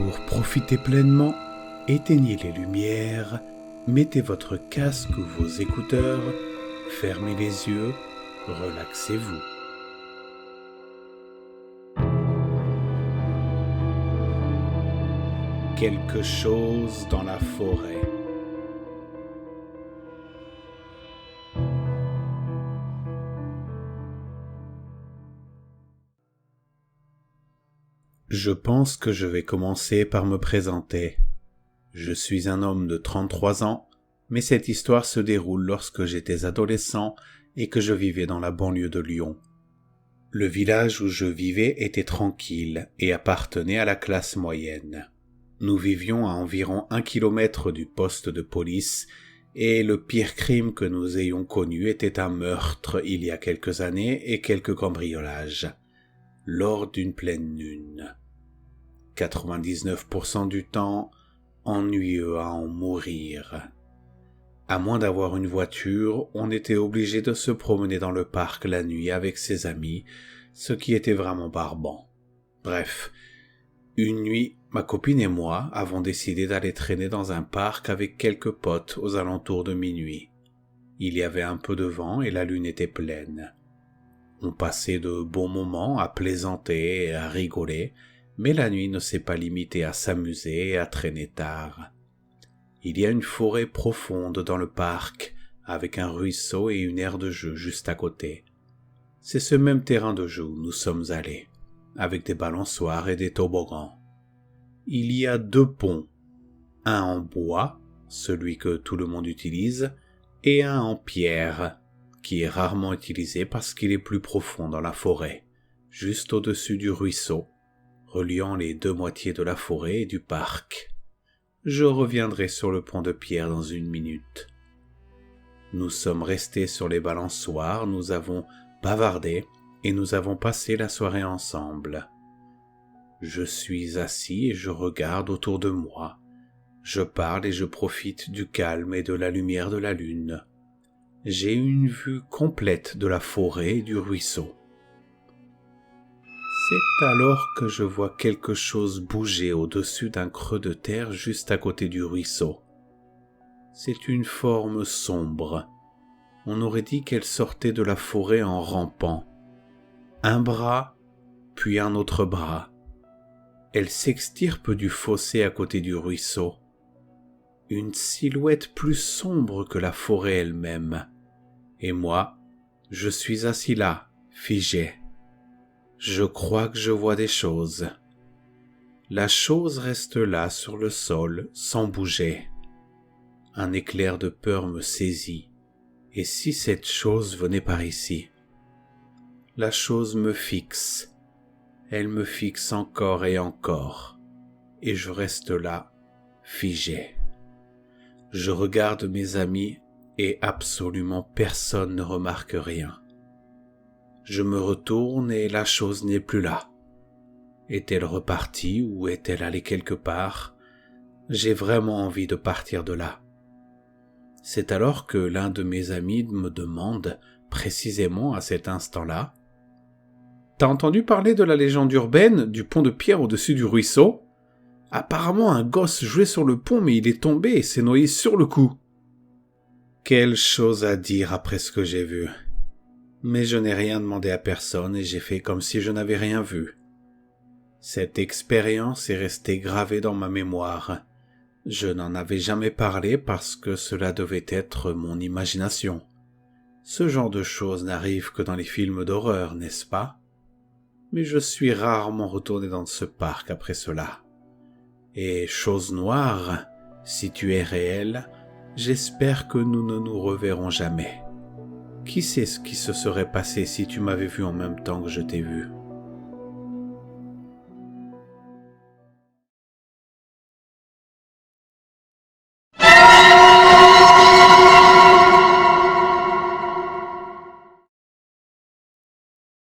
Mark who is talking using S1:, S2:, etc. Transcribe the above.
S1: Pour profiter pleinement, éteignez les lumières, mettez votre casque ou vos écouteurs, fermez les yeux, relaxez-vous. Quelque chose dans la forêt. Je pense que je vais commencer par me présenter. Je suis un homme de 33 ans, mais cette histoire se déroule lorsque j'étais adolescent et que je vivais dans la banlieue de Lyon. Le village où je vivais était tranquille et appartenait à la classe moyenne. Nous vivions à environ 1 kilomètre du poste de police et le pire crime que nous ayons connu était un meurtre il y a quelques années et quelques cambriolages, lors d'une pleine lune. 99% du temps, ennuyeux à en mourir. À moins d'avoir une voiture, on était obligé de se promener dans le parc la nuit avec ses amis, ce qui était vraiment barbant. Bref, une nuit, ma copine et moi avons décidé d'aller traîner dans un parc avec quelques potes aux alentours de minuit. Il y avait un peu de vent et la lune était pleine. On passait de bons moments à plaisanter et à rigoler, mais la nuit ne s'est pas limitée à s'amuser et à traîner tard. Il y a une forêt profonde dans le parc, avec un ruisseau et une aire de jeu juste à côté. C'est ce même terrain de jeu où nous sommes allés, avec des balançoires et des toboggans. Il y a 2 ponts, un en bois, celui que tout le monde utilise, et un en pierre, qui est rarement utilisé parce qu'il est plus profond dans la forêt, juste au-dessus du ruisseau, reliant les 2 moitiés de la forêt et du parc. Je reviendrai sur le pont de pierre dans 1 minute. Nous sommes restés sur les balançoires, nous avons bavardé et nous avons passé la soirée ensemble. Je suis assis et je regarde autour de moi. Je parle et je profite du calme et de la lumière de la lune. J'ai une vue complète de la forêt et du ruisseau. C'est alors que je vois quelque chose bouger au-dessus d'un creux de terre juste à côté du ruisseau. C'est une forme sombre. On aurait dit qu'elle sortait de la forêt en rampant. Un bras, puis un autre bras. Elle s'extirpe du fossé à côté du ruisseau. Une silhouette plus sombre que la forêt elle-même. Et moi, je suis assis là, figé. Je crois que je vois des choses. La chose reste là sur le sol, sans bouger. Un éclair de peur me saisit. Et si cette chose venait par ici? La chose me fixe. Elle me fixe encore et encore. Et je reste là, figé. Je regarde mes amis et absolument personne ne remarque rien. Je me retourne et la chose n'est plus là. Est-elle repartie ou est-elle allée quelque part? J'ai vraiment envie de partir de là. C'est alors que l'un de mes amis me demande, précisément à cet instant-là, « T'as entendu parler de la légende urbaine du pont de pierre au-dessus du ruisseau? Apparemment un gosse jouait sur le pont mais il est tombé et s'est noyé sur le coup. » Quelle chose à dire après ce que j'ai vu. Mais je n'ai rien demandé à personne et j'ai fait comme si je n'avais rien vu. Cette expérience est restée gravée dans ma mémoire. Je n'en avais jamais parlé parce que cela devait être mon imagination. Ce genre de choses n'arrive que dans les films d'horreur, n'est-ce pas? Mais je suis rarement retourné dans ce parc après cela. Et chose noire, si tu es réel, j'espère que nous ne nous reverrons jamais. Qui sait ce qui se serait passé si tu m'avais vu en même temps que je t'ai vu?